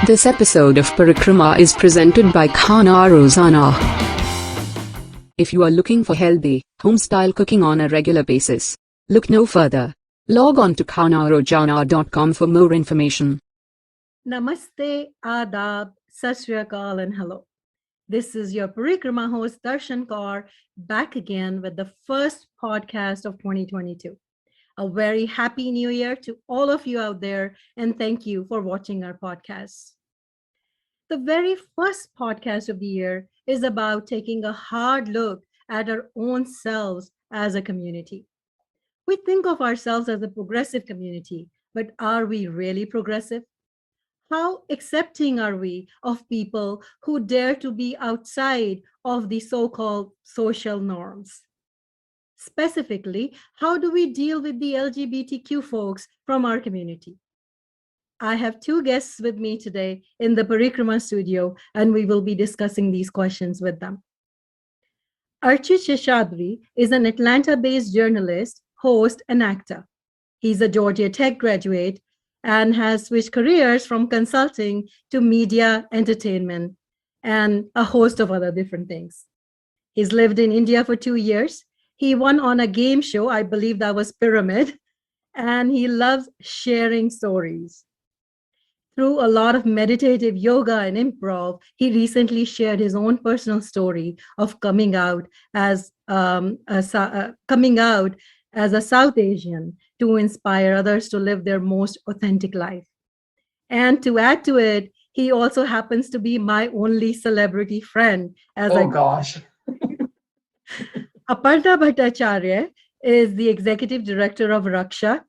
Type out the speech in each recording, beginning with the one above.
This episode of Parikrama is presented by Khana Rozana. If you are looking for healthy, home-style cooking on a regular basis, look no further. Log on to khanarojana.com for more information. Namaste, Adab, Sat Sri Akal, and hello. This is your Parikrama host, Darshan Kaur, back again with the first podcast of 2022. A very happy new year to all of you out there, and thank you for watching our podcast. The very first podcast of the year is about taking a hard look at our own selves as a community. We think of ourselves as a progressive community, but are we really progressive? How accepting are we of people who dare to be outside of the so-called social norms? Specifically, how do we deal with the LGBTQ folks from our community? I have two guests with me today in the Parikrama studio, and we will be discussing these questions with them. Archith Seshadri is an Atlanta-based journalist, host, and actor. He's a Georgia Tech graduate and has switched careers from consulting to media, entertainment, and a host of other different things. He's lived in India for 2 years. He won on a game show, I believe that was Pyramid, and he loves sharing stories. Through a lot of meditative yoga and improv, he recently shared his own personal story of coming out as a South Asian to inspire others to live their most authentic life. And to add to it, he also happens to be my only celebrity friend. Gosh. Aparna Bhattacharyya is the executive director of Raksha.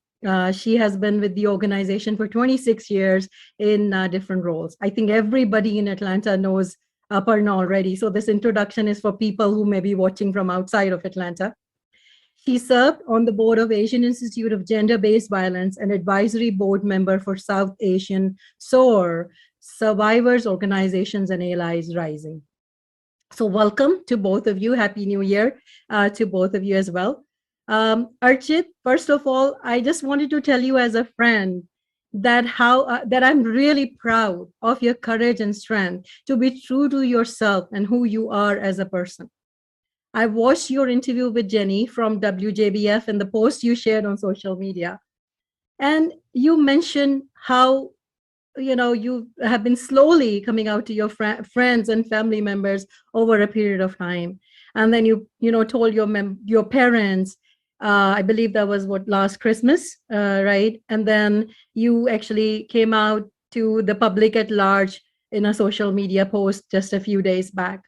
She has been with the organization for 26 years in different roles. I think everybody in Atlanta knows Aparna already. So this introduction is for people who may be watching from outside of Atlanta. She served on the board of Asian Institute of Gender-Based Violence and advisory board member for South Asian SOAR, Survivors Organizations and Allies Rising. So welcome to both of you. Happy New Year to both of you as well. Archith, first of all, I just wanted to tell you as a friend that that I'm really proud of your courage and strength to be true to yourself and who you are as a person. I watched your interview with Jenny from WJBF and the post you shared on social media. And you mentioned how you have been slowly coming out to your friends and family members over a period of time. And then you told your parents, I believe that was last Christmas, right? And then you actually came out to the public at large in a social media post just a few days back.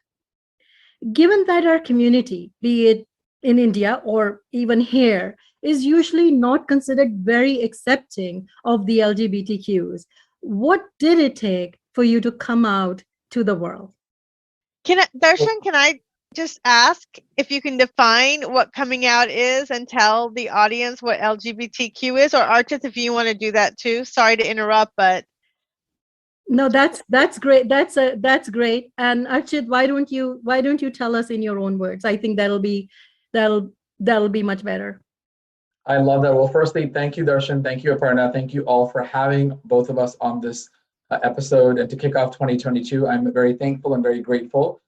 Given that our community, be it in India or even here, is usually not considered very accepting of the LGBTQs, what did it take for you to come out to the world? Darshan, can I just ask if you can define what coming out is and tell the audience what LGBTQ is, or Archith, if you want to do that too? Sorry to interrupt, but no, that's great. That's great. And Archith, why don't you tell us in your own words? I think that'll be much better. I love that. Well, firstly, thank you, Darshan. Thank you, Aparna. Thank you all for having both of us on this episode. And to kick off 2022, I'm very thankful and very grateful.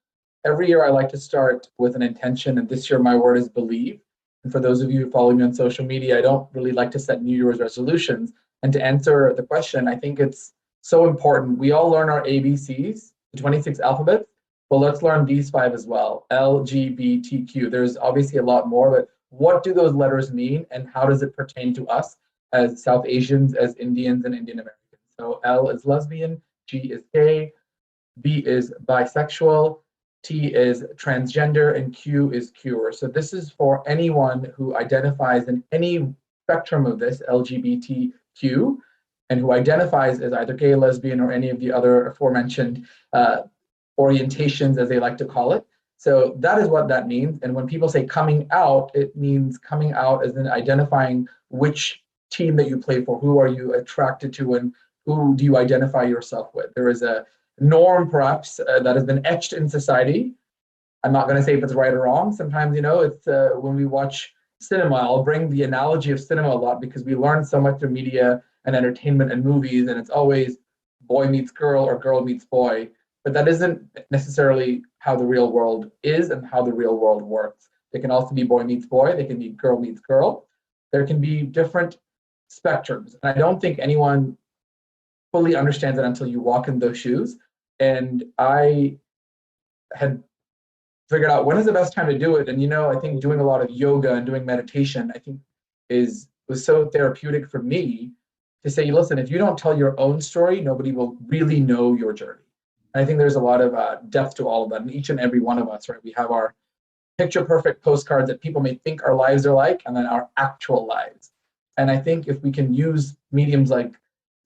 Every year, I like to start with an intention. And this year, my word is believe. And for those of you who follow me on social media, I don't really like to set New Year's resolutions. And to answer the question, I think it's so important. We all learn our ABCs, the 26 alphabets, but let's learn these 5 as well. LGBTQ. There's obviously a lot more, but what do those letters mean and how does it pertain to us as South Asians, as Indians and Indian Americans? So L is lesbian, G is gay, B is bisexual, T is transgender, and Q is queer. So this is for anyone who identifies in any spectrum of this, LGBTQ, and who identifies as either gay, lesbian, or any of the other aforementioned orientations, as they like to call it. So that is what that means. And when people say coming out, it means coming out as in identifying which team that you play for, who are you attracted to, and who do you identify yourself with. There is a norm, perhaps, that has been etched in society. I'm not going to say if it's right or wrong. Sometimes, it's when we watch cinema, I'll bring the analogy of cinema a lot because we learn so much through media and entertainment and movies, and it's always boy meets girl or girl meets boy, but that isn't necessarily how the real world is and how the real world works. It can also be boy meets boy, they can be girl meets girl. There can be different spectrums. And I don't think anyone fully understands it until you walk in those shoes. And I had figured out when is the best time to do it. And I think doing a lot of yoga and doing meditation, I think was so therapeutic for me to say, listen, if you don't tell your own story, nobody will really know your journey. And I think there's a lot of depth to all of that. And each and every one of us, right? We have our picture perfect postcards that people may think our lives are like, and then our actual lives. And I think if we can use mediums like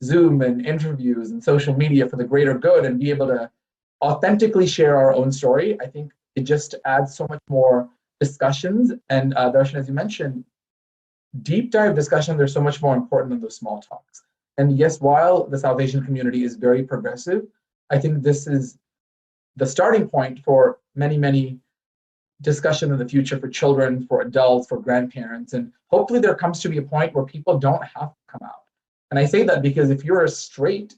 Zoom and interviews and social media for the greater good and be able to authentically share our own story, I think it just adds so much more discussions. And Darshan, as you mentioned, deep dive discussions are so much more important than those small talks. And yes, while the South Asian community is very progressive, I think this is the starting point for many, many discussion in the future for children, for adults, for grandparents. And hopefully there comes to be a point where people don't have to come out. And I say that because if you're a straight,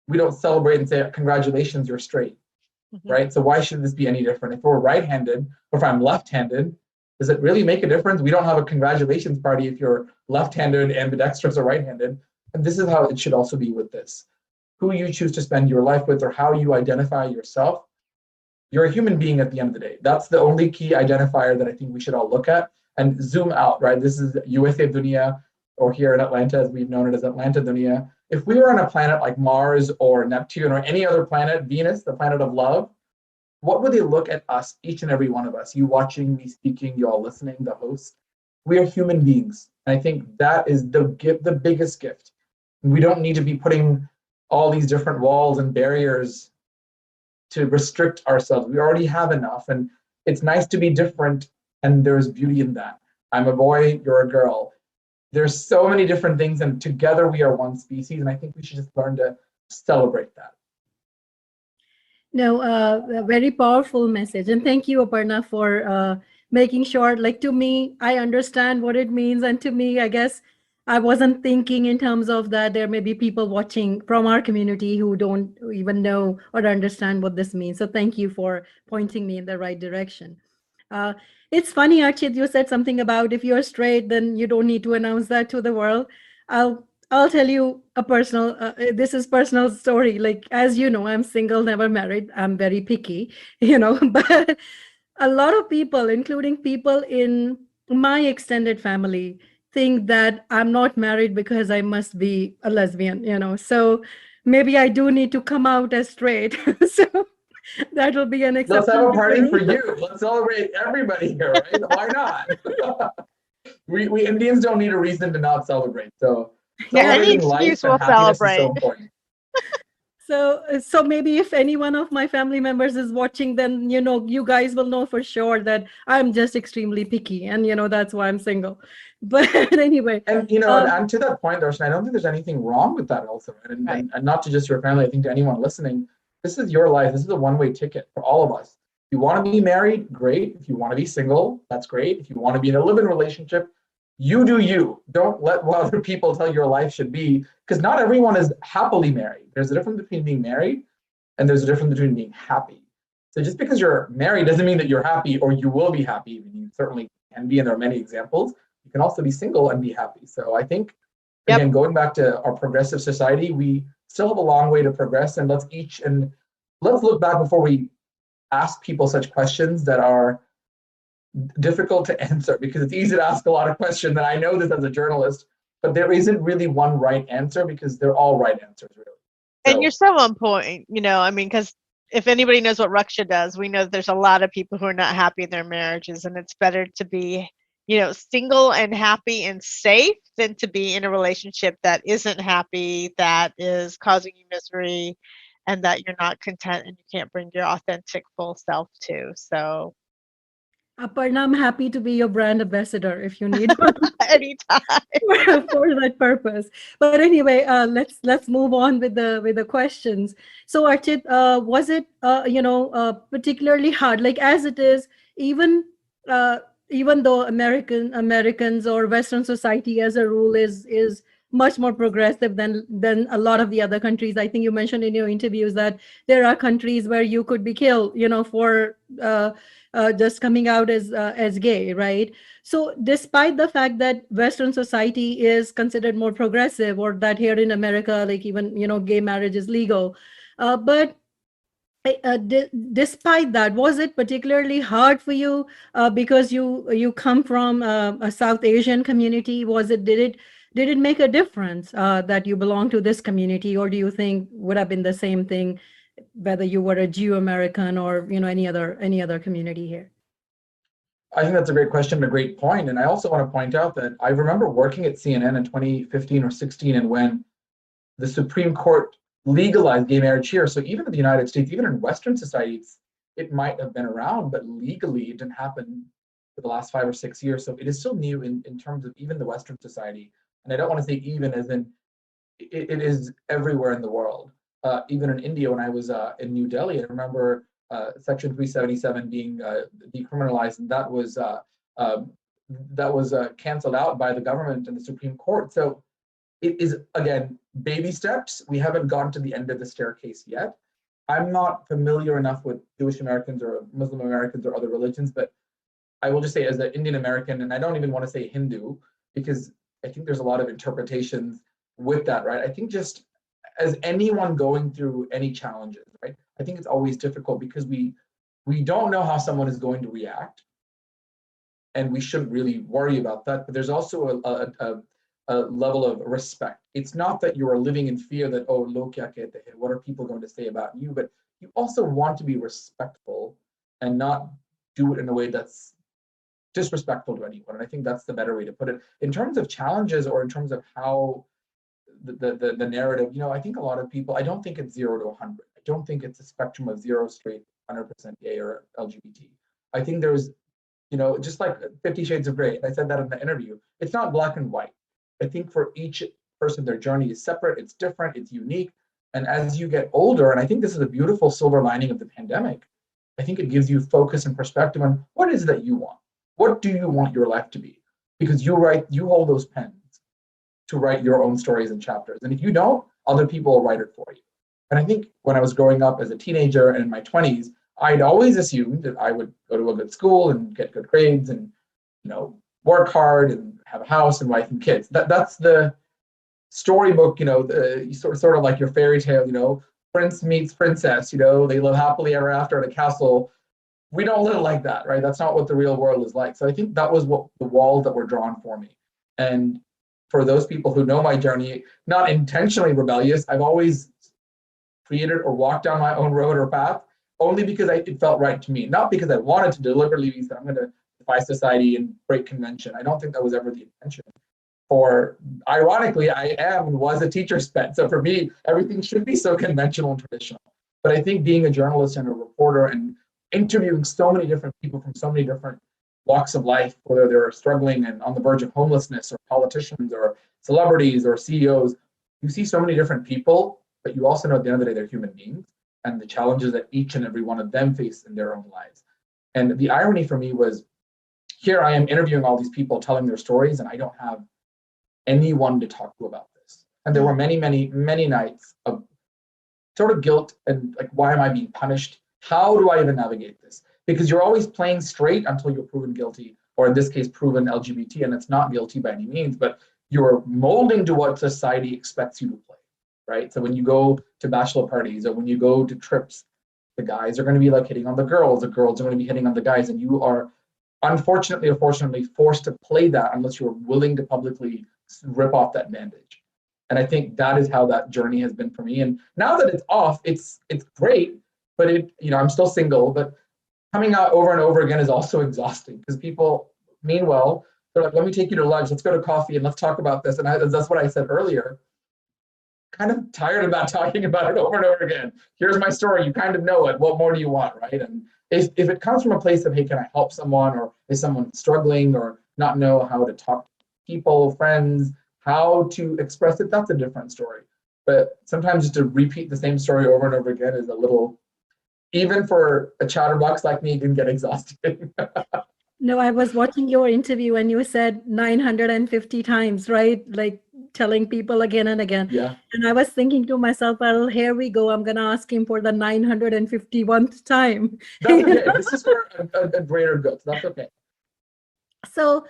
we don't celebrate and say, congratulations, you're straight, right? So why should this be any different? If we're right-handed, or if I'm left-handed, does it really make a difference? We don't have a congratulations party if you're left-handed, ambidextrous, or right-handed. And this is how it should also be with this. Who you choose to spend your life with or how you identify yourself, you're a human being at the end of the day. That's the only key identifier that I think we should all look at and zoom out, right? This is USA Dunia, or here in Atlanta, as we've known it as Atlanta Dunia. If we were on a planet like Mars or Neptune or any other planet, Venus, the planet of love, what would they look at us, each and every one of us? You watching, me speaking, you all listening, the host. We are human beings. And I think that is the gift, the biggest gift. We don't need to be putting all these different walls and barriers to restrict ourselves. We already have enough. And it's nice to be different. And there's beauty in that. I'm a boy, you're a girl. There's so many different things, and together we are one species. And I think we should just learn to celebrate that. No, a very powerful message. And thank you, Aparna, for making sure, like, to me, I understand what it means. And to me, I guess I wasn't thinking in terms of that there may be people watching from our community who don't even know or understand what this means. So thank you for pointing me in the right direction. It's funny, Archith, you said something about if you're straight, then you don't need to announce that to the world. I'll tell you a personal, this is personal story. Like, as you know, I'm single, never married. I'm very picky, but a lot of people, including people in my extended family, think that I'm not married because I must be a lesbian, so maybe I do need to come out as straight. So that will be an exception. Let's have a party for you. Let's celebrate everybody here, right? Why not? we Indians don't need a reason to not celebrate. So Any celebrating life excuse and will happiness celebrate. is so important. So maybe if any one of my family members is watching, then you guys will know for sure that I'm just extremely picky, and that's why I'm single. But anyway, and and to that point, Darshan, I don't think there's anything wrong with that also, right? And not to just your family. I think to anyone listening, this is your life. This is a one-way ticket for all of us. If you want to be married, great. If you want to be single, that's great. If you want to be in a live-in relationship, you do you. Don't let what other people tell your life should be, because not everyone is happily married. There's a difference between being married and there's a difference between being happy. So just because you're married doesn't mean that you're happy or you will be happy. You certainly can be, and there are many examples. You can also be single and be happy. So I think, again, going back to our progressive society, we still have a long way to progress, and let's look back before we ask people such questions that are difficult to answer, because it's easy to ask a lot of questions, and I know this as a journalist, but there isn't really one right answer, because they're all right answers, really. And you're so on point, because if anybody knows what Raksha does, we know that there's a lot of people who are not happy in their marriages, and it's better to be, single and happy and safe than to be in a relationship that isn't happy, that is causing you misery, and that you're not content and you can't bring your authentic full self to. So Aparna, I'm happy to be your brand ambassador if you need one. Anytime. For that purpose. But anyway, let's move on with the questions. So Archith, was it particularly hard, like as it is, even though Americans or Western society as a rule is much more progressive than a lot of the other countries. I think you mentioned in your interviews that there are countries where you could be killed, for just coming out as gay, right? So despite the fact that Western society is considered more progressive, or that here in America, like even gay marriage is legal, but despite that, was it particularly hard for you because you come from a South Asian community? Did it make a difference that you belong to this community, or do you think would have been the same thing whether you were a Jew American or any other community here? I think that's a great question and a great point. And I also want to point out that I remember working at CNN in 2015 or 16, and when the Supreme Court legalized gay marriage here. So even in the United States, even in Western societies, it might have been around, but legally it didn't happen for the last 5 or 6 years. So it is still new in terms of even the Western society. And I don't want to say even as in it is everywhere in the world. Even in India, when I was in New Delhi, I remember Section 377 being decriminalized, and that was canceled out by the government and the Supreme Court. So it is, again, baby steps. We haven't gotten to the end of the staircase yet. I'm not familiar enough with Jewish Americans or Muslim Americans or other religions, but I will just say as an Indian American, and I don't even want to say Hindu, because I think there's a lot of interpretations with that, right? I think just as anyone going through any challenges, right? I think it's always difficult because we don't know how someone is going to react, and we shouldn't really worry about that. But there's also a level of respect. It's not that you are living in fear that, oh, log kya kehte hain, what are people going to say about you? But you also want to be respectful and not do it in a way that's disrespectful to anyone. And I think that's the better way to put it. In terms of challenges, or in terms of how the narrative, I think a lot of people, I don't think it's 0 to 100. I don't think it's a spectrum of 0 straight, 100% gay or LGBT. I think there's, just like 50 Shades of Grey, and I said that in the interview, it's not black and white. I think for each person, their journey is separate, it's different, it's unique. And as you get older, and I think this is a beautiful silver lining of the pandemic, I think it gives you focus and perspective on what is it that you want? What do you want your life to be? Because you hold those pens to write your own stories and chapters. And if you don't, other people will write it for you. And I think when I was growing up as a teenager and in my 20s, I'd always assumed that I would go to a good school and get good grades and, work hard and have a house and wife and kids. That's the storybook, sort of like your fairy tale, prince meets princess, they live happily ever after at a castle. We don't live like that, right? That's not what the real world is like. So I think that was what the walls that were drawn for me. And for those people who know my journey, not intentionally rebellious, I've always created or walked down my own road or path only because it felt right to me, not because I wanted to deliberately be that I'm going to defy society and break convention. I don't think that was ever the intention. Ironically, I am and was a teacher's pet. So for me, everything should be so conventional and traditional. But I think being a journalist and a reporter and interviewing so many different people from so many different walks of life, whether they're struggling and on the verge of homelessness, or politicians or celebrities or CEOs, you see so many different people, but you also know at the end of the day, they're human beings and the challenges that each and every one of them face in their own lives. And the irony for me was, here I am interviewing all these people, telling their stories, and I don't have anyone to talk to about this. And there were many, many, many nights of sort of guilt and like, why am I being punished? How do I even navigate this? Because you're always playing straight until you're proven guilty, or in this case, proven LGBT, and it's not guilty by any means, but you're molding to what society expects you to play, right? So when you go to bachelor parties or when you go to trips, the guys are going to be like hitting on the girls are going to be hitting on the guys, and you are unfortunately or fortunately forced to play that unless you're willing to publicly rip off that bandage. And I think that is how that journey has been for me. And now that it's off, it's great, but I'm still single, but coming out over and over again is also exhausting because people mean well. They're like, let me take you to lunch, let's go to coffee and let's talk about this. And that's what I said earlier. Kind of tired about talking about it over and over again. Here's my story, you kind of know it. What more do you want, right? And if it comes from a place of, hey, can I help someone, or is someone struggling or not know how to talk to people, friends, how to express it, that's a different story. But sometimes just to repeat the same story over and over again is a little, even for a chatterbox like me, it can get exhausting. No, I was watching your interview and you said 950 times, right? Like telling people again and again. Yeah. And I was thinking to myself, well, here we go. I'm going to ask him for the 951th time. That's okay. This is for a greater good. So that's okay. So,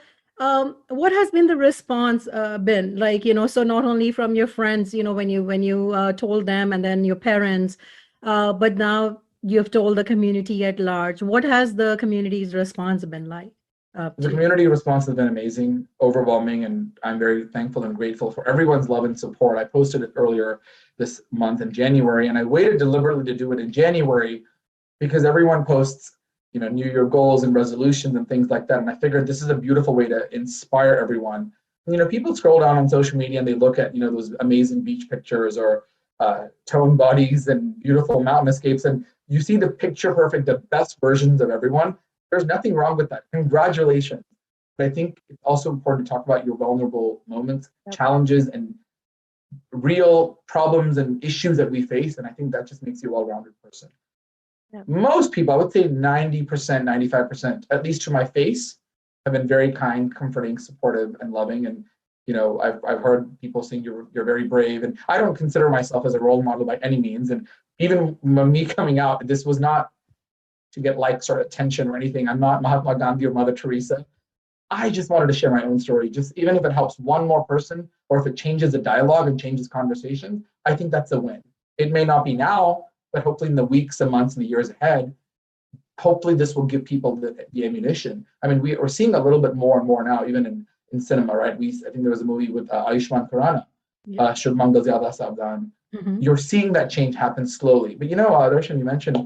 what has been the response been like? So not only from your friends, when you told them, and then your parents, but now you've told the community at large. What has the community's response been like? The community response has been amazing, overwhelming, and I'm very thankful and grateful for everyone's love and support. I posted it earlier this month in January, and I waited deliberately to do it in January because everyone posts, New Year goals and resolutions and things like that. And I figured this is a beautiful way to inspire everyone. People scroll down on social media and they look at, those amazing beach pictures or toned bodies and beautiful mountain escapes, and you see the picture perfect, the best versions of everyone. There's nothing wrong with that. Congratulations. But I think it's also important to talk about your vulnerable moments, challenges, and real problems and issues that we face. And I think that just makes you a well-rounded person. Yeah. Most people, I would say 90%, 95%, at least to my face, have been very kind, comforting, supportive, and loving. And I've heard people saying you're very brave, and I don't consider myself as a role model by any means. And even me coming out, this was not to get likes or attention or anything. I'm not Mahatma Gandhi or Mother Teresa. I just wanted to share my own story. Just even if it helps one more person, or if it changes the dialogue and changes conversation, I think that's a win. It may not be now, but hopefully in the weeks and months and the years ahead, hopefully this will give people the ammunition. I mean, we're seeing a little bit more and more now, even in cinema, right? I think there was a movie with Ayushmann Khurrana, Shubh Mangal Zyada Savdhan. You're seeing that change happen slowly. But Darshan, you mentioned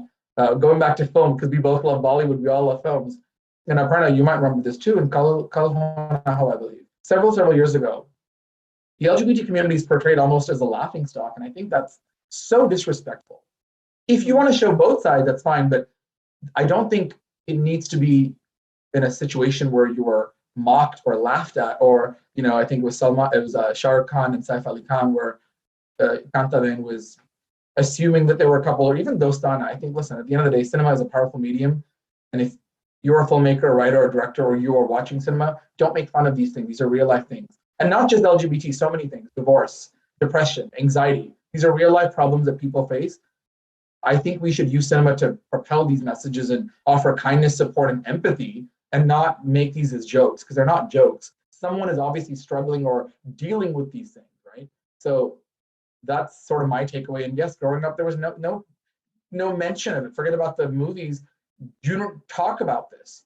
going back to film, because we both love Bollywood, we all love films. And Aparna, you might remember this too, in Kal Ho Na Ho, I believe. Several years ago, the LGBT community is portrayed almost as a laughingstock, and I think that's so disrespectful. If you want to show both sides, that's fine, but I don't think it needs to be in a situation where you are mocked or laughed at, or I think it was Shah Rukh Khan and Saif Ali Khan, where Kantaben was assuming that they were a couple, or even Dostana. I think, listen, at the end of the day, cinema is a powerful medium, and if you're a filmmaker, a writer, or a director, or you are watching cinema, don't make fun of these things. These are real life things, and not just LGBT. So many things: divorce, depression, anxiety. These are real life problems that people face. I think we should use cinema to propel these messages and offer kindness, support, and empathy, and not make these as jokes, because they're not jokes. Someone is obviously struggling or dealing with these things, right? So that's sort of my takeaway. And yes, growing up, there was no mention of it. Forget about the movies. You don't talk about this.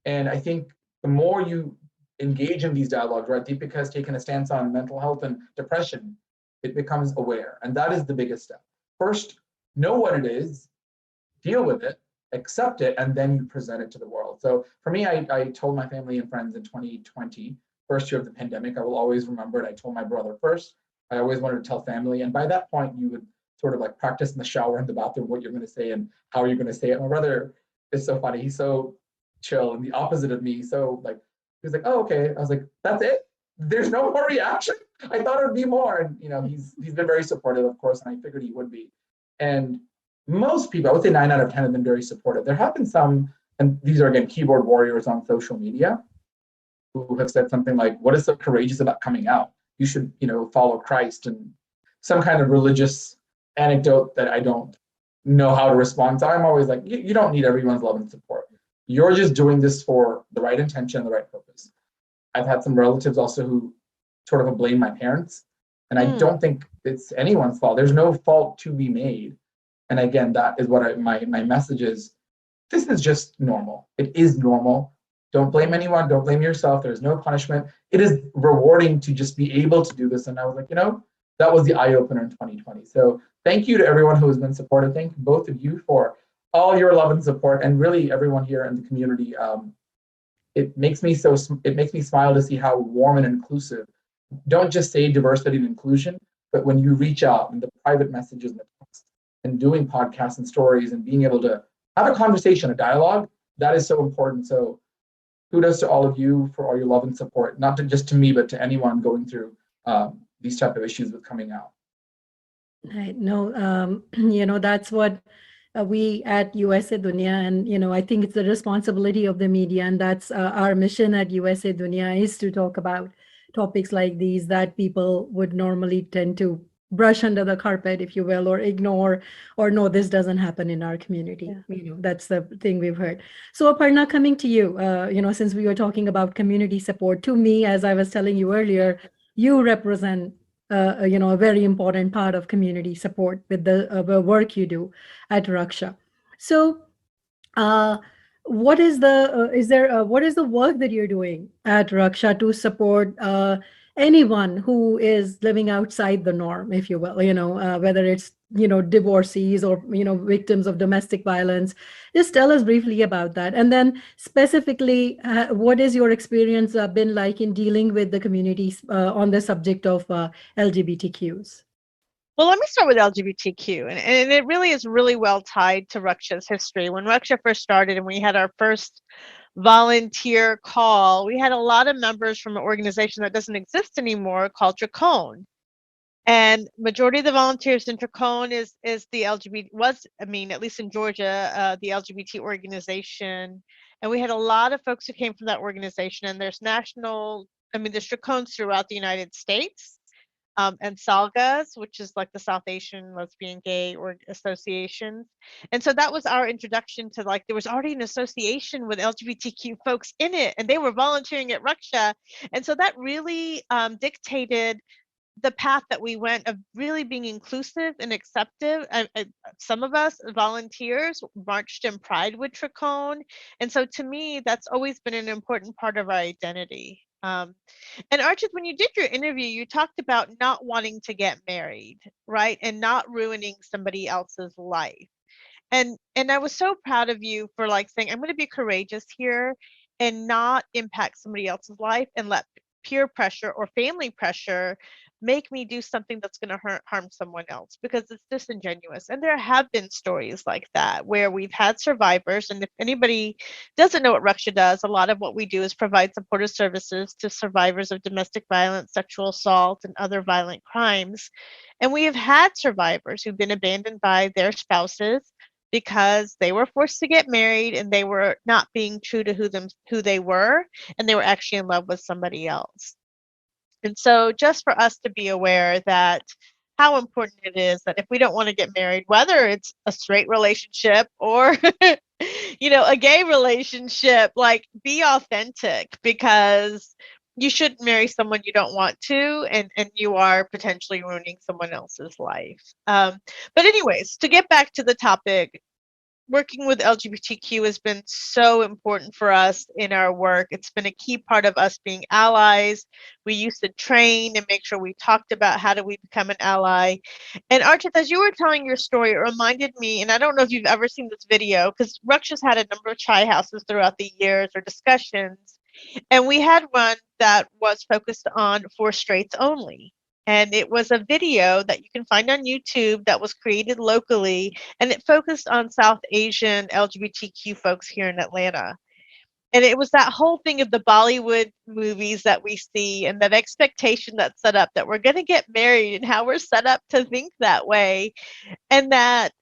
And I think the more you engage in these dialogues, right? Deepika has taken a stance on mental health and depression. It becomes aware. And that is the biggest step. First, know what it is, deal with it, accept it, and then you present it to the world. So for me, I told my family and friends in 2020, first year of the pandemic, I will always remember it. I told my brother first. I always wanted to tell family. And by that point, you would sort of like practice in the shower, in the bathroom, what you're going to say and how you're going to say it. My brother is so funny. He's so chill and the opposite of me. So like, he's like, oh, okay. I was like, that's it? There's no more reaction? I thought it would be more. And he's been very supportive, of course, and I figured he would be. And most people, I would say 9 out of 10 have been very supportive. There have been some, and these are again keyboard warriors on social media, who have said something like, what is so courageous about coming out? You should, follow Christ, and some kind of religious anecdote that I don't know how to respond to. I'm always like, you don't need everyone's love and support. You're just doing this for the right intention and the right purpose. I've had some relatives also who sort of blame my parents, and I don't think it's anyone's fault. There's no fault to be made. And again, that is what my message is. This is just normal. It is normal. Don't blame anyone. Don't blame yourself. There's no punishment. It is rewarding to just be able to do this. And I was like, that was the eye opener in 2020. So thank you to everyone who has been supportive. Thank both of you for all your love and support, and really everyone here in the community. It makes me smile to see how warm and inclusive. Don't just say diversity and inclusion, but when you reach out in the private messages and the text and doing podcasts and stories and being able to have a conversation, a dialogue, that is so important. So kudos to all of you for all your love and support, not just to me, but to anyone going through these type of issues with coming out. Right. No, that's what we at USA Dunya, and I think it's the responsibility of the media, and that's our mission at USA Dunya, is to talk about topics like these that people would normally tend to brush under the carpet, if you will, or ignore, or no, this doesn't happen in our community. That's the thing we've heard. So Aparna, coming to you, since we were talking about community support, to me, as I was telling you earlier, you represent a very important part of community support with the work you do at Raksha. So what is the work that you're doing at Raksha to support anyone who is living outside the norm, if you will, whether it's divorcees or victims of domestic violence? Just tell us briefly about that, and then specifically, what is your experience been like in dealing with the communities on the subject of LGBTQs? Well, let me start with LGBTQ, and it really is really well tied to Raksha's history. When Raksha first started and we had our first volunteer call, we had a lot of members from an organization that doesn't exist anymore called Tracone. And majority of the volunteers in Tracone is the LGBT, at least in Georgia, the LGBT organization. And we had a lot of folks who came from that organization, and there's Tracones throughout the United States. And Salgas, which is like the South Asian Lesbian Gay or associations. And so that was our introduction to, like, there was already an association with LGBTQ folks in it, and they were volunteering at Raksha. And so that really dictated the path that we went of really being inclusive and acceptive. Some of us volunteers marched in pride with Tracone. And so to me, that's always been an important part of our identity. And Archith, when you did your interview, you talked about not wanting to get married, right? And not ruining somebody else's life. And I was so proud of you for saying, I'm going to be courageous here and not impact somebody else's life and let peer pressure or family pressure make me do something that's going to harm someone else, because it's disingenuous. And there have been stories like that where we've had survivors. And if anybody doesn't know what Raksha does, a lot of what we do is provide supportive services to survivors of domestic violence, sexual assault, and other violent crimes. And we have had survivors who've been abandoned by their spouses because they were forced to get married and they were not being true to who they were, and they were actually in love with somebody else. And so just for us to be aware that how important it is that if we don't want to get married, whether it's a straight relationship or a gay relationship, be authentic, because you shouldn't marry someone you don't want to, and you are potentially ruining someone else's life. But anyways, to get back to the topic, working with LGBTQ has been so important for us in our work. It's been a key part of us being allies. We used to train and make sure we talked about how do we become an ally. And Archith, as you were telling your story, it reminded me, and I don't know if you've ever seen this video, because Raksha's had a number of chai houses throughout the years or discussions. And we had one that was focused on for straights only. And it was a video that you can find on YouTube that was created locally, and it focused on South Asian LGBTQ folks here in Atlanta. And it was that whole thing of the Bollywood movies that we see, and that expectation that's set up that we're going to get married, and how we're set up to think that way. And that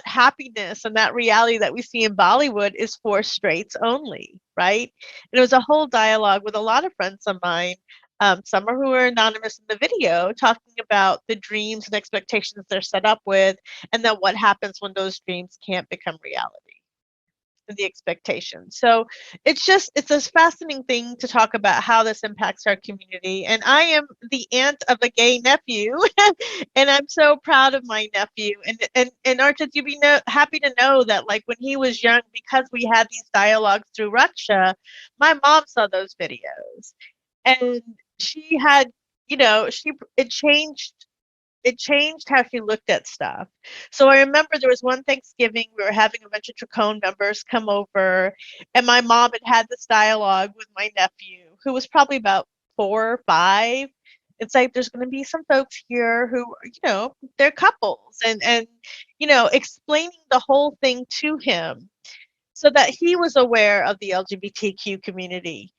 happiness and that reality that we see in Bollywood is for straights only, right? And it was a whole dialogue with a lot of friends of mine, some who are anonymous in the video, talking about the dreams and expectations they're set up with, and then what happens when those dreams can't become reality, and the expectations. So it's a fascinating thing to talk about how this impacts our community. And I am the aunt of a gay nephew, and I'm so proud of my nephew. And Archith, you'd be happy to know that, when he was young, because we had these dialogues through Raksha, my mom saw those videos, and she had, it changed how she looked at stuff. So I remember there was one Thanksgiving, we were having a bunch of Tracone members come over, and my mom had this dialogue with my nephew, who was probably about 4 or 5. It's like, there's going to be some folks here who, they're couples, and explaining the whole thing to him so that he was aware of the LGBTQ community.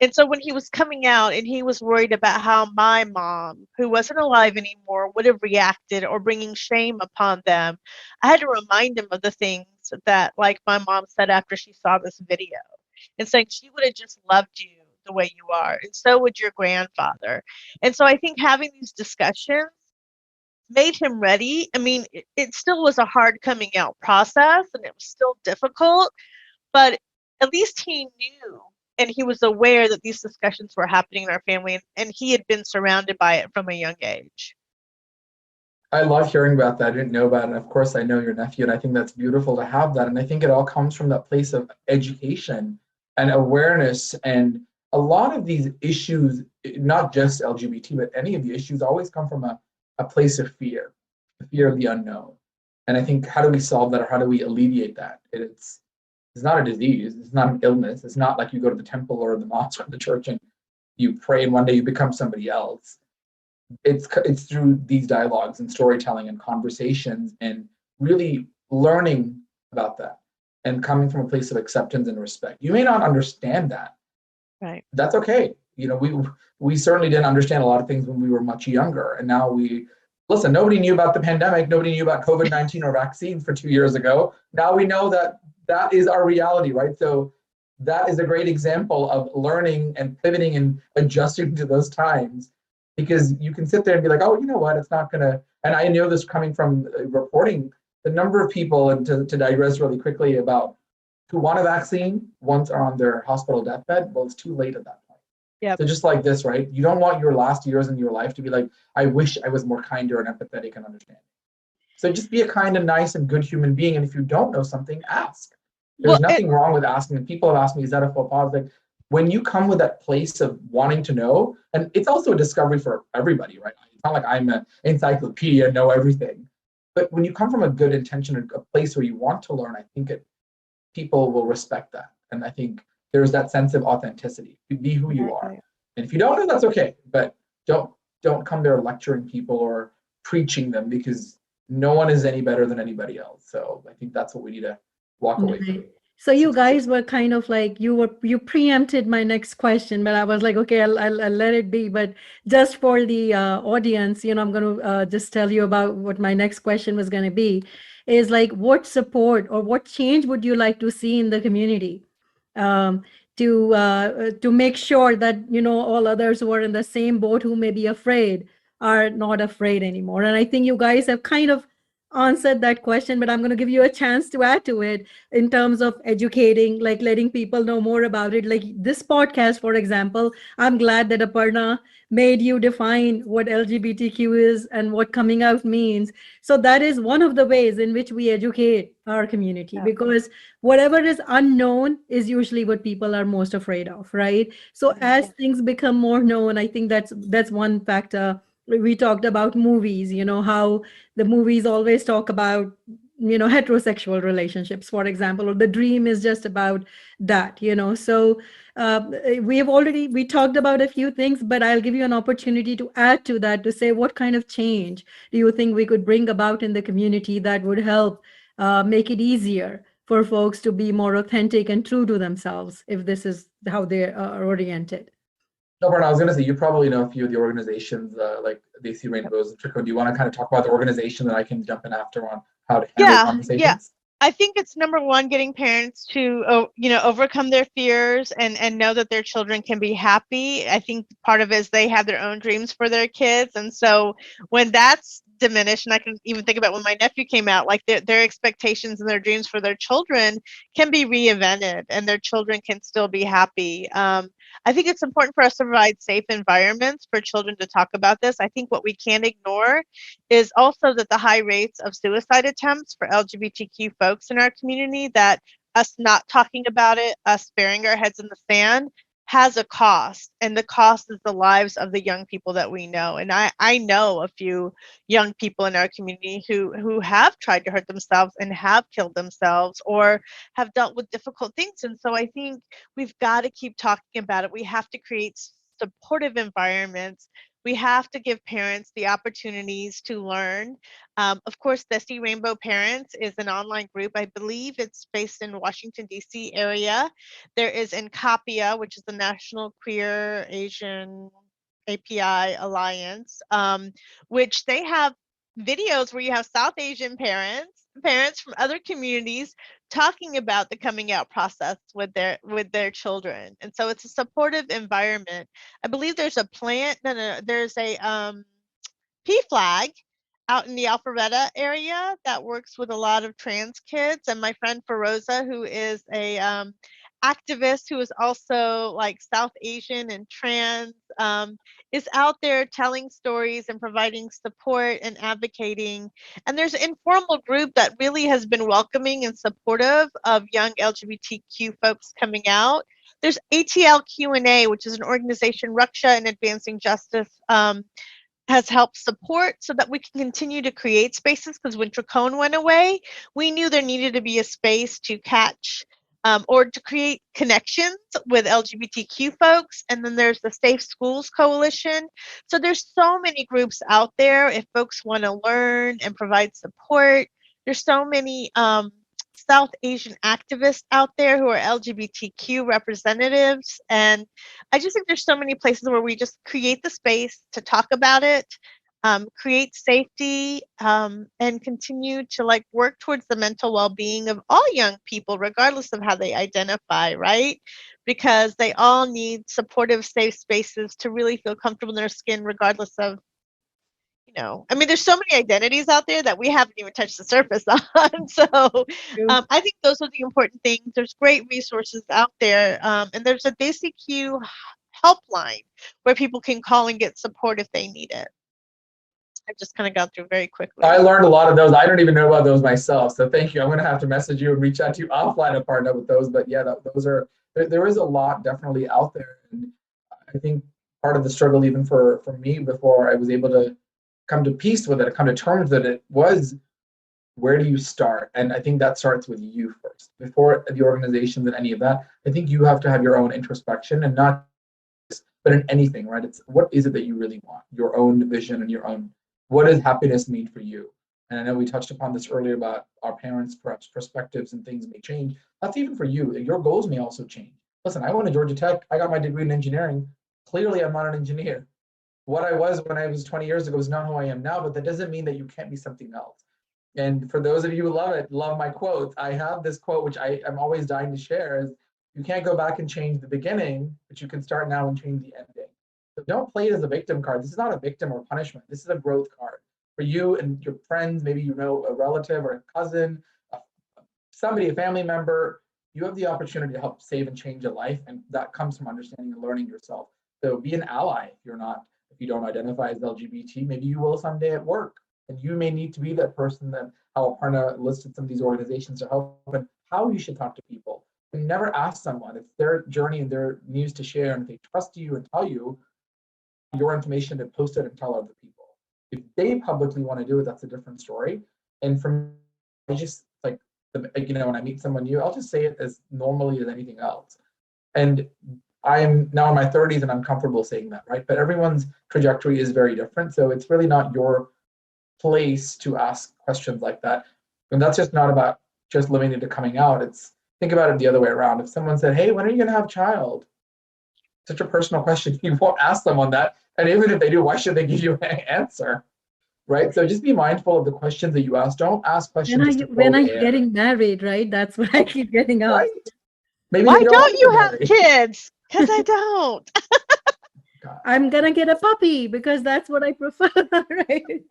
And so when he was coming out and he was worried about how my mom, who wasn't alive anymore, would have reacted, or bringing shame upon them, I had to remind him of the things that, my mom said after she saw this video, and saying she would have just loved you the way you are, and so would your grandfather. And so I think having these discussions made him ready. I mean, it still was a hard coming out process and it was still difficult, but at least he knew and he was aware that these discussions were happening in our family, and he had been surrounded by it from a young age. I love hearing about that. I didn't know about it. And of course, I know your nephew, and I think that's beautiful to have that. And I think it all comes from that place of education and awareness. And a lot of these issues, not just LGBT, but any of the issues, always come from a place of fear, the fear of the unknown. And I think, how do we solve that, or how do we alleviate that? It's not a disease. It's not an illness. It's not like you go to the temple or the mosque or the church and you pray and one day you become somebody else. It's through these dialogues and storytelling and conversations and really learning about that and coming from a place of acceptance and respect. You may not understand that. Right. That's okay. You know, we certainly didn't understand a lot of things when we were much younger. And now listen, nobody knew about the pandemic. Nobody knew about COVID-19 or vaccines for 2 years ago. Now we know that is our reality, right? So that is a great example of learning and pivoting and adjusting to those times. Because you can sit there and be like, oh, you know what, it's not going to, and I know this coming from reporting, the number of people, and to digress really quickly about who want a vaccine once are on their hospital deathbed, well, it's too late at that point. Yep. So just like this, right? You don't want your last years in your life to be like, I wish I was more kinder and empathetic and understanding. So just be a kind and nice and good human being. And if you don't know something, ask. There's nothing wrong with asking. And people have asked me, is that a faux pas? Like, when you come with that place of wanting to know, and it's also a discovery for everybody, right? It's not like I'm an encyclopedia and know everything. But when you come from a good intention, a place where you want to learn, I think people will respect that. And I think there's that sense of authenticity. You be who you are. And if you don't know, that's okay. But don't come there lecturing people or preaching them, because no one is any better than anybody else. So I think that's what we need to walk away from. So you guys were kind of like, you preempted my next question, but I was like, okay, I'll let it be. But just for the audience, I'm going to just tell you about what my next question was going to be, is like, what support or what change would you like to see in the community to make sure that, all others who are in the same boat who may be afraid are not afraid anymore? And I think you guys have kind of answered that question, but I'm going to give you a chance to add to it in terms of educating, like letting people know more about it. Like this podcast, for example, I'm glad that Aparna made you define what LGBTQ is and what coming out means. So that is one of the ways in which we educate our community, because whatever is unknown is usually what people are most afraid of, right? So as things become more known, I think that's one factor. We talked about movies, how the movies always talk about, heterosexual relationships, for example, or the dream is just about that, So we talked about a few things, but I'll give you an opportunity to add to that, to say what kind of change do you think we could bring about in the community that would help make it easier for folks to be more authentic and true to themselves, if this is how they are oriented. No, Aparna, I was going to say, you probably know a few of the organizations like Desi, Rainbows, and Trico. Do you want to kind of talk about the organization, that I can jump in after on how to handle conversations? Yeah. I think it's number one, getting parents to, overcome their fears and know that their children can be happy. I think part of it is they have their own dreams for their kids. And so when that's diminished, and I can even think about when my nephew came out, like their expectations and their dreams for their children can be reinvented and their children can still be happy. I think it's important for us to provide safe environments for children to talk about this. I think what we can't ignore is also that the high rates of suicide attempts for LGBTQ folks in our community, that us not talking about it, us burying our heads in the sand, has a cost, and the cost is the lives of the young people that we know. And I know a few young people in our community who have tried to hurt themselves and have killed themselves or have dealt with difficult things. And so I think we've got to keep talking about it. We have to create supportive environments. We have to give parents the opportunities to learn. Of course, Desi Rainbow Parents is an online group. I believe it's based in Washington, D.C. area. There is NCAPIA, which is the National Queer Asian API Alliance, which they have videos where you have South Asian parents from other communities talking about the coming out process with their children. And so it's a supportive environment. I believe there's a plant, no, there's a PFLAG out in the Alpharetta area that works with a lot of trans kids. And my friend Feroza, who is a activist who is also like South Asian and trans, is out there telling stories and providing support and advocating. And there's an informal group that really has been welcoming and supportive of young LGBTQ folks coming out. There's ATL Q&A, which is an organization, Raksha and Advancing Justice, has helped support so that we can continue to create spaces, because when Tracone went away, we knew there needed to be a space to catch or to create connections with LGBTQ folks. And then there's the Safe Schools Coalition. So there's so many groups out there if folks want to learn and provide support. There's so many South Asian activists out there who are LGBTQ representatives. And I just think there's so many places where we just create the space to talk about it, create safety, and continue to like work towards the mental well-being of all young people, regardless of how they identify, right? Because they all need supportive, safe spaces to really feel comfortable in their skin, regardless of, I mean, there's so many identities out there that we haven't even touched the surface on. So I think those are the important things. There's great resources out there. And there's a Desi Q helpline where people can call and get support if they need it. I've just kind of gone through very quickly. I learned a lot of those. I don't even know about those myself. So thank you. I'm going to have to message you and reach out to you offline, Aparna, with those. But yeah, those are, there is a lot definitely out there. And I think part of the struggle, even for me, before I was able to come to peace with it, come to terms with it, was where do you start? And I think that starts with you first, before the organizations and any of that. I think you have to have your own introspection, and not, but in anything, right? It's what is it that you really want? Your own vision and your own, what does happiness mean for you? And I know we touched upon this earlier about our parents, perhaps perspectives and things may change. That's even for you. Your goals may also change. Listen, I went to Georgia Tech. I got my degree in engineering. Clearly, I'm not an engineer. What I was when I was 20 years ago is not who I am now, but that doesn't mean that you can't be something else. And for those of you who love it, love my quotes. I have this quote, which I'm always dying to share, is you can't go back and change the beginning, but you can start now and change the ending. So don't play it as a victim card. This is not a victim or punishment. This is a growth card for you and your friends. Maybe you know a relative or a cousin, somebody, a family member. You have the opportunity to help save and change a life, and that comes from understanding and learning yourself. So be an ally if you're not. If you don't identify as LGBT, maybe you will someday at work. And you may need to be that person, that how Aparna listed some of these organizations to help, and how you should talk to people. And never ask someone, it's their journey and their news to share, and if they trust you and tell you your information, to post it and tell other people. If they publicly want to do it, that's a different story. And for me, I just like, when I meet someone new, I'll just say it as normally as anything else. And I'm now in my 30s and I'm comfortable saying that, right? But everyone's trajectory is very different. So it's really not your place to ask questions like that. And that's just not about just limiting it to coming out. It's, think about it the other way around. If someone said, hey, when are you going to have a child? Such a personal question. You won't ask someone that. And even if they do, why should they give you an answer? Right? So just be mindful of the questions that you ask. Don't ask questions. When are you getting married, right? That's what I keep getting asked. Right? Maybe why don't you have kids? Because I don't. I'm going to get a puppy because that's what I prefer, right?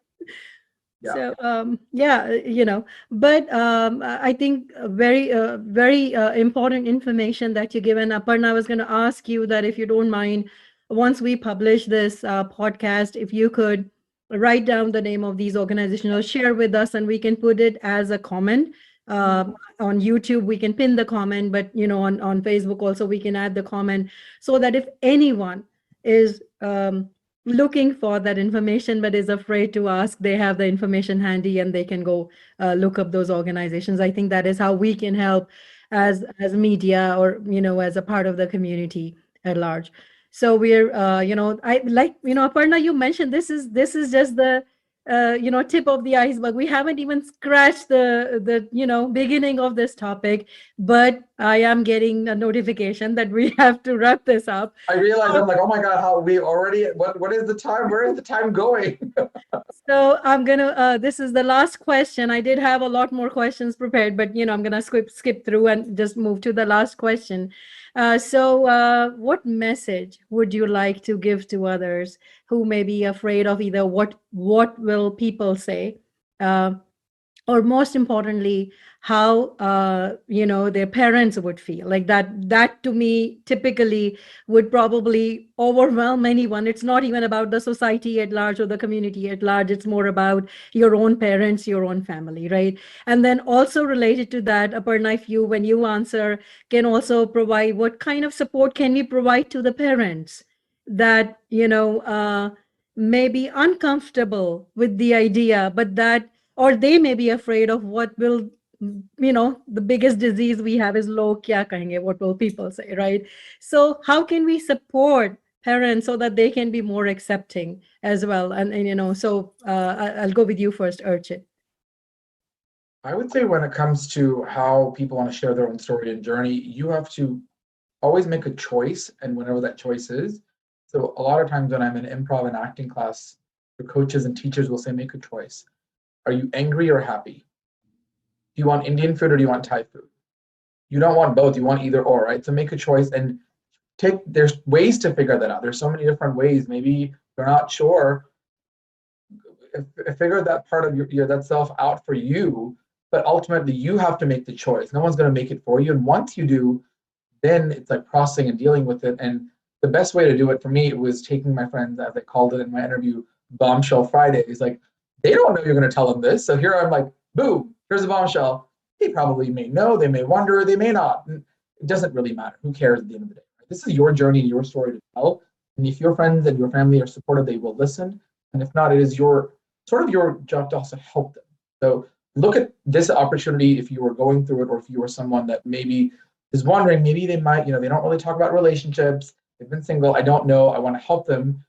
Yeah. So, but I think very important information that you give. And Aparna, I was going to ask you that if you don't mind, once we publish this podcast, if you could write down the name of these organizations or share with us, and we can put it as a comment. On YouTube, we can pin the comment, but on Facebook also we can add the comment, so that if anyone is looking for that information but is afraid to ask, they have the information handy and they can go look up those organizations. I think that is how we can help as media, or as a part of the community at large. So we're I like Aparna, you mentioned this is just the tip of the iceberg. We haven't even scratched the beginning of this topic, but I am getting a notification that we have to wrap this up. I realized, I'm like, oh my God, how we already, what is the time? Where is the time going? So I'm gonna. This is the last question. I did have a lot more questions prepared, but I'm gonna skip through and just move to the last question. What message would you like to give to others who may be afraid of either what will people say, uh, or most importantly, how their parents would feel? Like that to me typically would probably overwhelm anyone. It's not even about the society at large or the community at large. It's more about your own parents, your own family, right? And then also related to that, Aparna, if you, when you answer, can also provide what kind of support can we provide to the parents that may be uncomfortable with the idea, but that, or they may be afraid of what will, the biggest disease we have is log kya kahenge, what will people say, right? So how can we support parents so that they can be more accepting as well? I'll go with you first, Archit. I would say when it comes to how people want to share their own story and journey, you have to always make a choice, and whenever that choice is. So a lot of times when I'm in improv and acting class, the coaches and teachers will say, make a choice. Are you angry or happy? Do you want Indian food or do you want Thai food? You don't want both, you want either or, right? So make a choice and there's ways to figure that out. There's so many different ways. Maybe you're not sure. Figure that part of your that self out for you, but ultimately you have to make the choice. No one's going to make it for you. And once you do, then it's like processing and dealing with it. And the best way to do it for me was taking my friends, as I called it in my interview, Bombshell Fridays. Like, they don't know you're going to tell them this. So here I'm like, boom, here's a bombshell. They probably may know, they may wonder, they may not. It doesn't really matter. Who cares at the end of the day? Right? This is your journey and your story to tell. And if your friends and your family are supportive, they will listen. And if not, it is your job to also help them. So look at this opportunity if you were going through it, or if you were someone that maybe is wondering, maybe they might, they don't really talk about relationships. They've been single. I don't know. I want to help them.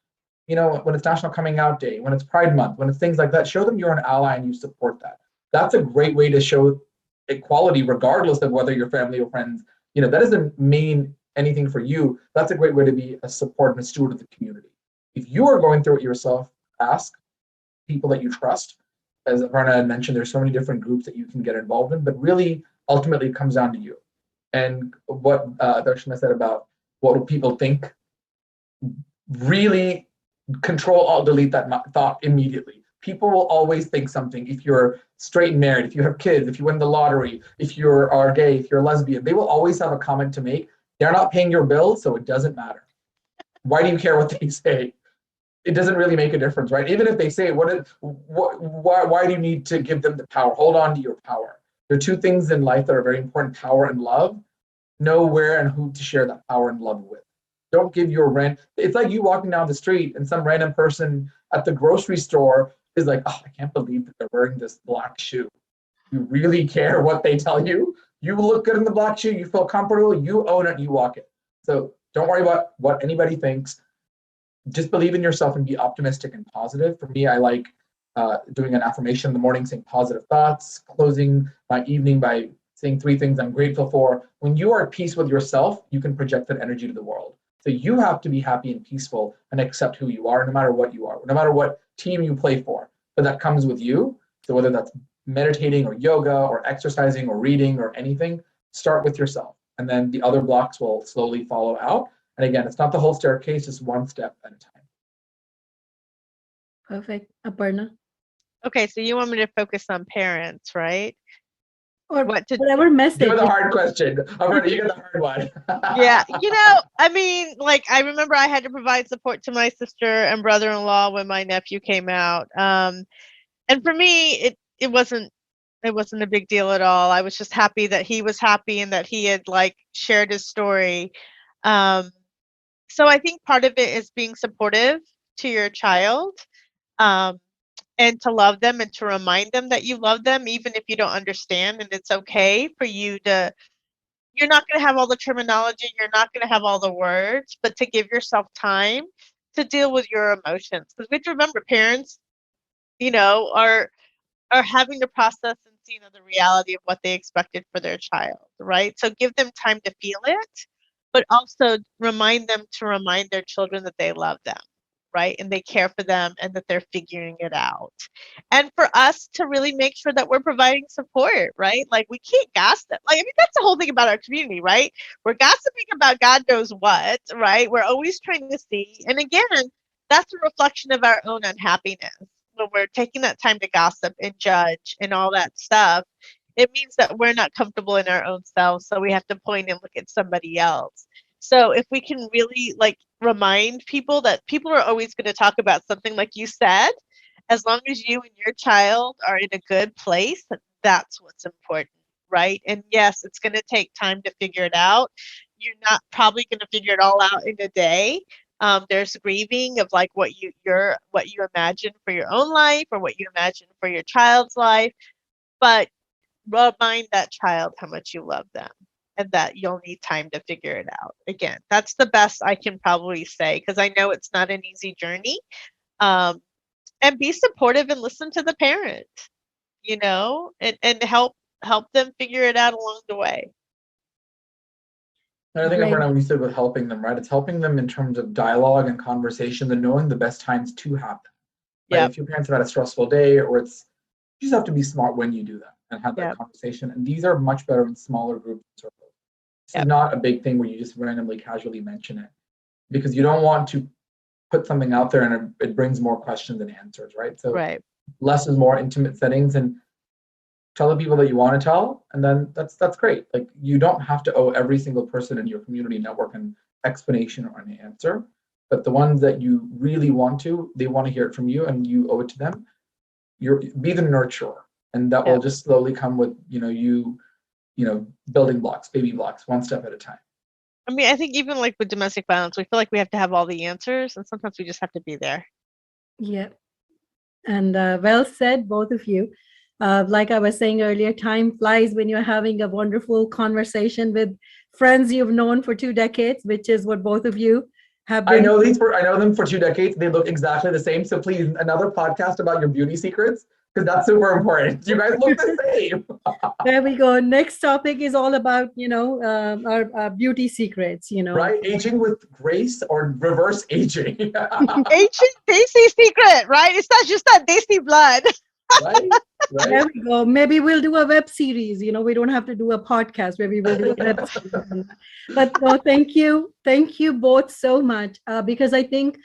When it's National Coming Out Day, when it's Pride Month, when it's things like that, show them you're an ally and you support that. That's a great way to show equality, regardless of whether you're family or friends. That doesn't mean anything for you. That's a great way to be a support and a steward of the community. If you are going through it yourself, ask people that you trust. As Aparna had mentioned, there's so many different groups that you can get involved in, but really, ultimately, it comes down to you. And what Darshan said about what will people think, really control, alt, delete that thought immediately. People will always think something. If you're straight and married, if you have kids, if you win the lottery, if you are gay, if you're lesbian, they will always have a comment to make. They're not paying your bills, so it doesn't matter. Why do you care what they say? It doesn't really make a difference, right? Even if they say, why do you need to give them the power? Hold on to your power. There are two things in life that are very important: power and love. Know where and who to share that power and love with. Don't give your rent. It's like you walking down the street and some random person at the grocery store is like, oh, I can't believe that they're wearing this black shoe. You really care what they tell you? You look good in the black shoe, you feel comfortable, you own it, you walk it. So don't worry about what anybody thinks. Just believe in yourself and be optimistic and positive. For me, I like doing an affirmation in the morning, saying positive thoughts, closing my evening by saying 3 things I'm grateful for. When you are at peace with yourself, you can project that energy to the world. So you have to be happy and peaceful and accept who you are, no matter what you are, no matter what team you play for. But that comes with you. So whether that's meditating or yoga or exercising or reading or anything, start with yourself. And then the other blocks will slowly follow out. And again, it's not the whole staircase, just one step at a time. Perfect. Aparna? Okay, so you want me to focus on parents, right? Or whatever message. Give the hard question. Aparna, you get the hard one. Yeah, I mean, like, I remember I had to provide support to my sister and brother-in-law when my nephew came out. And for me, it wasn't a big deal at all. I was just happy that he was happy and that he had shared his story. So I think part of it is being supportive to your child, and to love them and to remind them that you love them, even if you don't understand. And it's okay for you to, you're not going to have all the terminology, you're not going to have all the words, but to give yourself time to deal with your emotions. Because we have to remember, parents, are having to process and see the reality of what they expected for their child, right? So give them time to feel it, but also remind them to remind their children that they love them, right? And they care for them and that they're figuring it out. And for us to really make sure that we're providing support, right? Like we can't gossip. Like, I mean, that's the whole thing about our community, right? We're gossiping about God knows what, right? We're always trying to see. And again, that's a reflection of our own unhappiness. When we're taking that time to gossip and judge and all that stuff, it means that we're not comfortable in our own selves. So we have to point and look at somebody else. So if we can really like remind people that people are always going to talk about something, like you said, as long as you and your child are in a good place, that's what's important, right? And yes, it's going to take time to figure it out. You're not probably going to figure it all out in a day. There's grieving of like what you imagine for your own life or what you imagine for your child's life, but remind that child how much you love them and that you'll need time to figure it out. Again, that's the best I can probably say, because I know it's not an easy journey. And be supportive and listen to the parent, and help them figure it out along the way. And I think, Right. Aparna, when you said with helping them, right, it's helping them in terms of dialogue and conversation and knowing the best times to have them. Right? Yep. If your parents have had a stressful day, or you just have to be smart when you do that and have that Yep. conversation. And these are much better in smaller group circles. This Yep. is not a big thing where you just randomly, casually mention it, because you don't want to put something out there and it brings more questions than answers, right? So Right. less is more, intimate settings, and tell the people that you want to tell, and then that's great. Like, you don't have to owe every single person in your community network an explanation or an answer, but the ones that you really want to, they want to hear it from you and you owe it to them. Be the nurturer, and that will just slowly come with building blocks, baby blocks, one step at a time. I mean, I think even like with domestic violence, we feel like we have to have all the answers, and sometimes we just have to be there. Yeah. And well said, both of you. Like I was saying earlier, time flies when you're having a wonderful conversation with friends you've known for 2 decades, which is what both of you have been. I know them for 2 decades. They look exactly the same. So please, another podcast about your beauty secrets, because that's super important. You guys look the same. There we go. Next topic is all about, our beauty secrets, Right? Aging with grace or reverse aging. Ancient Desi secret, right? It's not just that Desi blood. Right? There we go. Maybe we'll do a web series. We don't have to do a podcast. Maybe we'll do a web series. But no, thank you both so much, because I think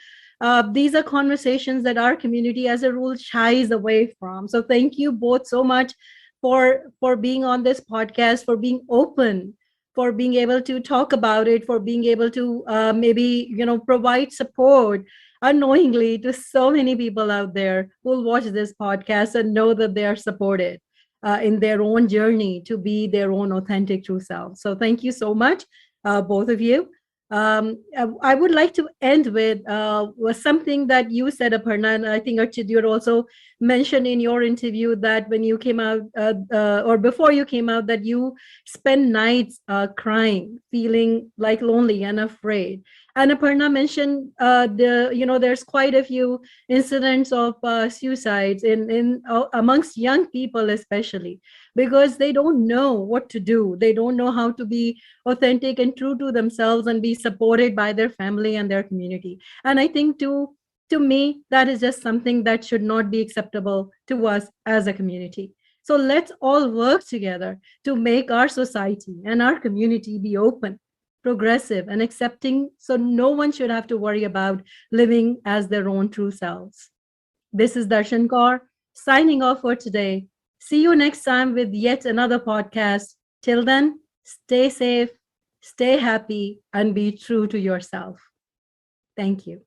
these are conversations that our community, as a rule, shies away from. So thank you both so much for being on this podcast, for being open, for being able to talk about it, for being able to maybe provide support unknowingly to so many people out there who will watch this podcast and know that they are supported in their own journey to be their own authentic true self. So thank you so much, both of you. I would like to end with something that you said, Aparna, and I think Archith, you also mentioned in your interview that when you came out, or before you came out, that you spend nights crying, feeling like lonely and afraid. And Aparna mentioned there's quite a few incidents of suicides in amongst young people, especially because they don't know what to do. They don't know how to be authentic and true to themselves and be supported by their family and their community. And I think to me, that is just something that should not be acceptable to us as a community. So let's all work together to make our society and our community be open, progressive, and accepting, so no one should have to worry about living as their own true selves. This is Darshan Kaur signing off for today. See you next time with yet another podcast. Till then, stay safe, stay happy, and be true to yourself. Thank you.